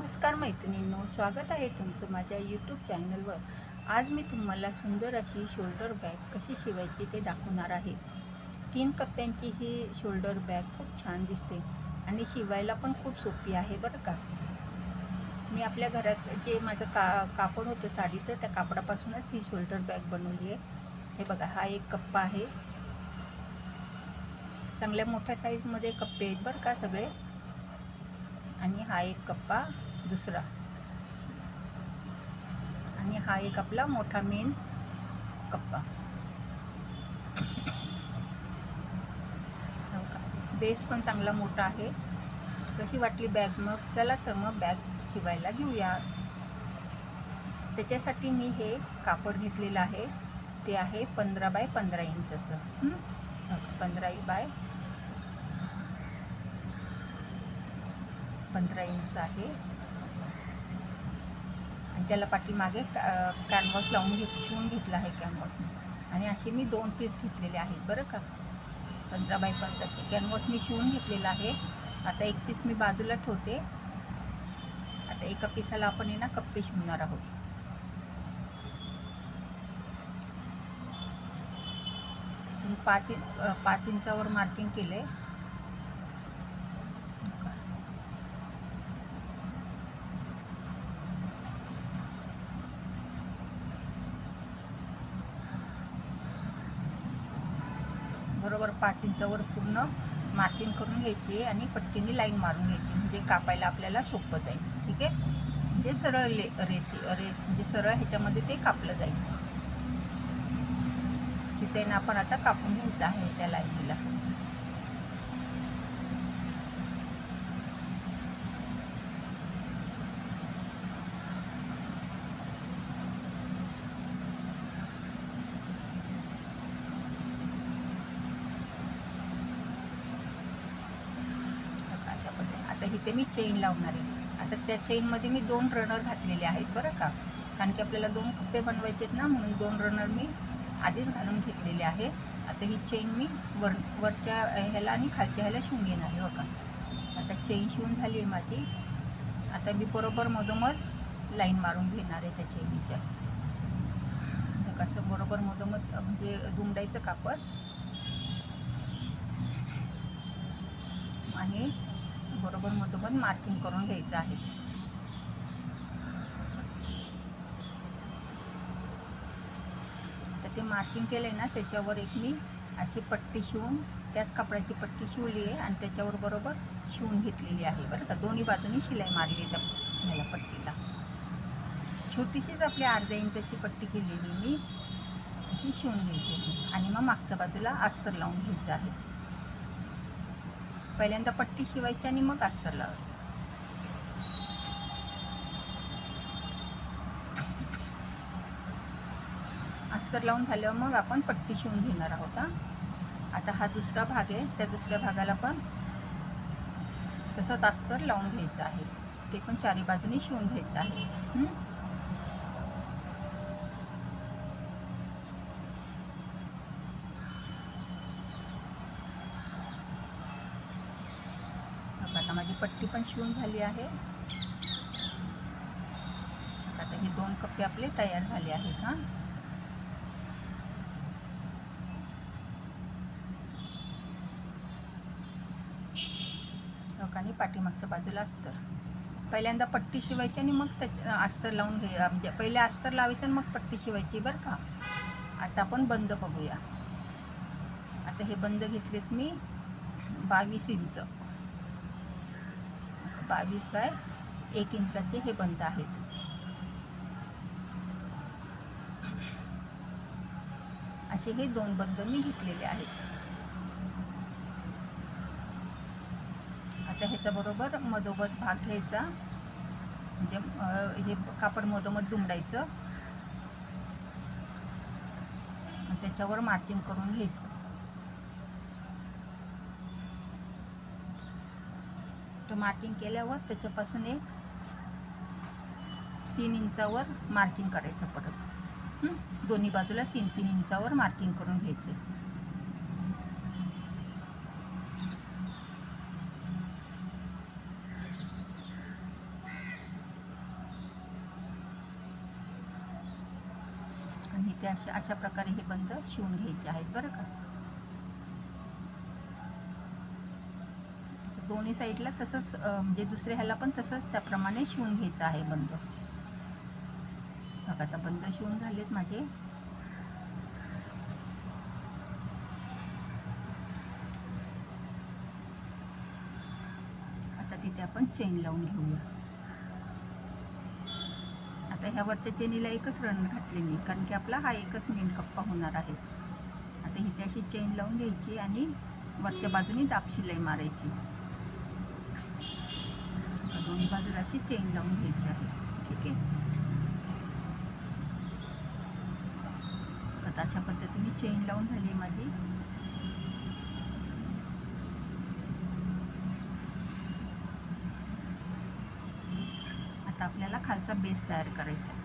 नमस्कार मैत्रिणींनो, स्वागत आहे तुमचं माझ्या यूट्यूब चॅनलवर। आज मी तुम्हाला सुंदर अशी शोल्डर बॅग कशी शिवायची ते दाखवणार आहे। 3 कप्प्यांची ही शोल्डर बॅग खूप छान दिसते आणि शिवायला पण खूप सोपी आहे बरं का। मी आपल्या घरात जे माझं कापड होतं साडीचं, त्या कापडापासूनच ही शोल्डर बॅग बनवली आहे। हे बघा, हा एक कप्पा आहे। चांगल्या मोठ्या साईजमध्ये कप्पे आहेत बरं का सगळे। आणि हा एक कप्पा दुसरा, आणि हा एक आपला मोठा मेन कप्पा। बेस पण चांगला मोठा आहे। कशी वाटली बॅग? मग चला तर मग बॅग शिवायला घेऊया। त्याच्यासाठी मी हे कापड घेतलेलं आहे, ते आहे 15 बाय 15 इंचचं। 15 बाय 15 इंच आहे। आणि त्याला पाठीमागे कॅनव्हास लावून शिवून घेतला आहे कॅनव्हासने। आणि असे मी 2 पीस घेतलेले आहेत बरं का। 15 बाय 15चे कॅनव्हासने शिवून घेतलेला आहे। आता एक पीस मी बाजूला ठेवते। आता एका पीसाला आपण आहे ना कप्पे शिवणार आहोत। तुम्ही 5 इंचावर मार्किंग केले। बरोबर 5 इंचावर पूर्ण मार्किंग करून घ्यायची आणि पट्टीने लाईन मारून घ्यायची, म्हणजे कापायला आपल्याला सोपं जाईल। ठीक आहे, म्हणजे सरळ रेस म्हणजे सरळ ह्याच्यामध्ये ते कापलं जाईल। तिथे ना आपण आता कापून घ्यायचं आहे त्या लाईनीला। अशा पद्धतीने आता इथे मी चेन लावणार आहे। आता त्या चेनमध्ये मी 2 रनर घातलेले आहेत बरं का, कारण की आपल्याला 2 कप्पे बनवायचे आहेत ना, म्हणून 2 रनर मी आधीच घालून घेतलेले आहे। आता ही चेन मी वरच्या ह्याला आणि खालच्या ह्याला शिवून घेणार आहे बघा। आता चेन शिवून झाली आहे माझी। आता मी बरोबर मधोमध लाईन मारून घेणार आहे त्या चेनीच्या। कसं बरोबर मधोमध म्हणजे दुमडायचं कापड आणि बरोबर मधोमध मार्किंग करून घ्यायचं आहे। तर ते मार्किंग केलंय ना, त्याच्यावर एक मी अशी पट्टी शिवून, त्याच कापडाची पट्टी शिवली आहे आणि त्याच्यावर बरोबर शिवून घेतलेली आहे बरं का। दोन्ही बाजूनी शिलाई मारली त्या ह्याला पट्टीला। छोटीशीच आपली अर्ध्या इंचाची पट्टी केलेली मी, ती शिवून घ्यायची आणि मग मागच्या बाजूला अस्तर लावून घ्यायचं आहे। पहिल्यांदा पट्टी शिवायची आणि मग अस्तर लावायचं। अस्तर लावून झाल्यावर मग आपण पट्टी शिवून घेणार आहोत। आता हा दुसरा भाग आहे, त्या दुसऱ्या भागाला पण तसंच अस्तर लावून घ्यायचं आहे। ते पण चारी बाजूनी शिवून घ्यायचं आहे। आता माझी पट्टी पण शिवून झाली आहे। आता हे 2 कप्पे आपले तयार झाले आहेत। आणि पाठीमागच्या बाजूला अस्तर। पहिल्यांदा पट्टी शिवायची आणि मग त्याच्या अस्तर लावून म्हणजे पहिले अस्तर लावायचं आणि मग पट्टी शिवायची बरं का। आता आपण बंद बघूया। आता हे बंद घेतलेत मी 22 इंच, 22 बाय 1 इंचाचे हे बंद आहेत। असे हे 2 बंद मी घेतलेले आहेत। आता ह्याच्या बरोबर मधोमध भाग घ्यायचा, म्हणजे हे कापड मधोमध दुमडायचं, त्याच्यावर मार्किंग करून घ्यायचं। तर मार्किंग केल्यावर त्याच्यापासून एक 3 इंचावर मार्किंग करायचं परत। दोन्ही बाजूला 3-3 इंचावर मार्किंग करून घ्यायचे। ते अशा प्रकारे हे बंद शिवून घ्यायचे आहेत बरं का. दोन्ही साईडला तसंच म्हणजे दुसऱ्या ह्याला पण तसंच त्याप्रमाणे शिवून घ्यायचं आहे बंद. बघा आता बंद शिवून झालेत माझे. आता तिथे आपण चेन लावून घेऊया. आता ह्या वरच्या चेनीला एकच रन घातले मी, कारण की आपला हा एकच मेन कप्पा होणार आहे. आता इथे अशी चेन लावून घ्यायची आणि वरच्या बाजूने दाब शिलाई मारायची. दोन्ही बाजूला अशी चेन लावून घ्यायची आहे. ठीक आहे. आता अशा पद्धतीने चेन लावून झाली माझी. आता आपल्याला खालचा बेस तयार करायचा आहे.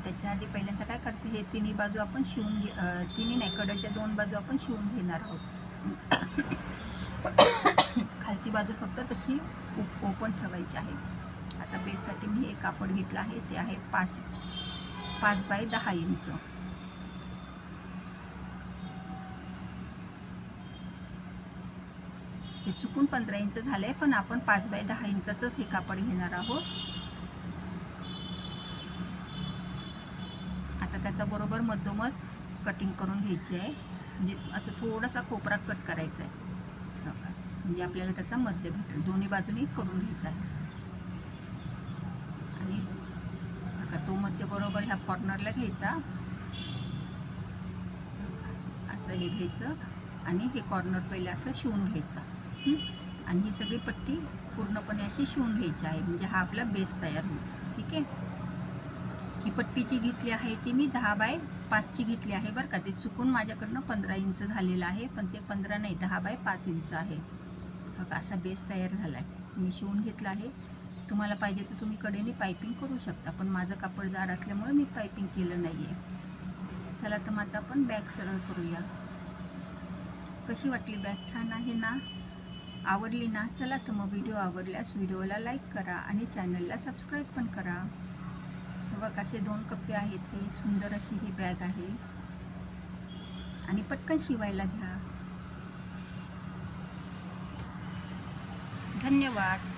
त्याच्या आधी पहिल्यांदा काय करायचं, हे तिन्ही बाजू आपण शिवून तिन्ही नाही, कडेच्या 2 बाजू आपण शिवून घेणार आहोत. खालची बाजू फक्त तशी ओपन ठेवायची आहे. आता बेससाठी मी एक कापड घेतलं आहे, ते आहे 5 बाय 10 इंच. हे चुकून 15 इंच झालंय, पण आपण 5 बाय 10 इंचाचंच हे कापड घेणार आहोत. आता त्याचा बरोबर मधोमध कटिंग करून घ्यायची आहे. म्हणजे असं थोडासा कोपरा कट करायचा आहे, म्हणजे आपल्याला त्याचा मध्य भेटेल. दोन्ही बाजूनी करून घ्यायचा आहे. आणि आता तो मध्य बरोबर ह्या कॉर्नरला घ्यायचा, असं हे घ्यायचं आणि हे कॉर्नर पहिले असं शिवून घ्यायचं. आणि ही सगळी पट्टी पूर्णपणे अशी शिवून घ्यायची आहे, म्हणजे हा आपला बेस तयार होईल. ठीक आहे. ही पट्टीची घेतली आहे ती मी 10 बाय 5ची घेतली आहे बरं का. ते चुकून माझ्याकडनं 15 इंच झालेलं आहे, पण ते 15 नाही 10 बाय 5 इंच आहे. बघा असा बेस तयार झाला आहे. मी शिवून घेतला आहे. तुम्हाला पाहिजे तर तुम्ही कडेने पायपिंग करू शकता, पण माझं कापड जाड असल्यामुळे मी पायपिंग केलं नाही आहे. चला तर मग आता आपण बॅग सरळ करूया. कशी वाटली बॅग? छान आहे ना? आवडली ना? चला तर मग व्हिडिओ आवडल्यास व्हिडिओला लाईक करा आणि चॅनलला सबस्क्राईब पण करा. बघा असे 2 कप्पे आहेत. हे सुंदर अशी ही बॅग आहे आणि पटकन शिवायला घ्या. धन्यवाद.